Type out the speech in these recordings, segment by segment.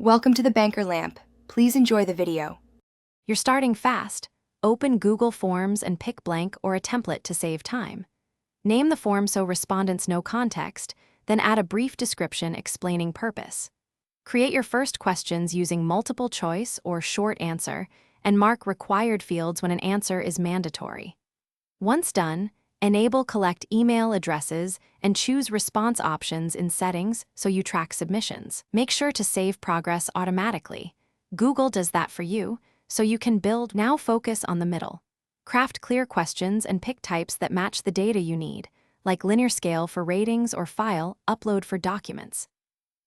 Welcome to the Banker Lamp. Please enjoy the video. You're starting fast. Open Google Forms and pick blank or a template to save time. Name the form so respondents know context, then add a brief description explaining purpose. Create your first questions using multiple choice or short answer, and mark required fields when an answer is mandatory. Once done, enable collect email addresses and choose response options in settings so you track submissions. Make sure to save progress automatically. Google does that for you, so you can build. Now focus on the middle. Craft clear questions and pick types that match the data you need, like linear scale for ratings or file upload for documents.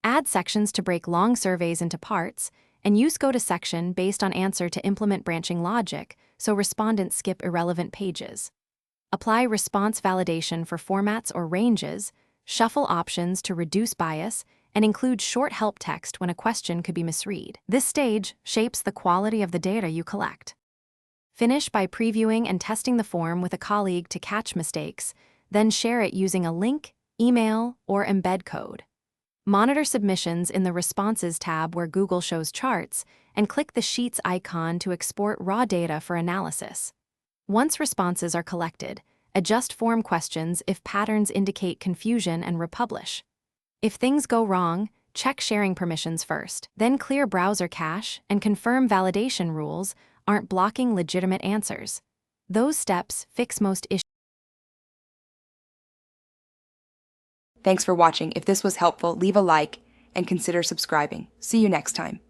Add sections to break long surveys into parts, and use go to section based on answer to implement branching logic so respondents skip irrelevant pages. Apply response validation for formats or ranges, shuffle options to reduce bias, and include short help text when a question could be misread. This stage shapes the quality of the data you collect. Finish by previewing and testing the form with a colleague to catch mistakes, then share it using a link, email, or embed code. Monitor submissions in the Responses tab where Google shows charts, and click the Sheets icon to export raw data for analysis. Once responses are collected, adjust form questions if patterns indicate confusion and republish. If things go wrong, check sharing permissions first, then clear browser cache and confirm validation rules aren't blocking legitimate answers. Those steps fix most issues. Thanks for watching. If this was helpful, leave a like and consider subscribing. See you next time.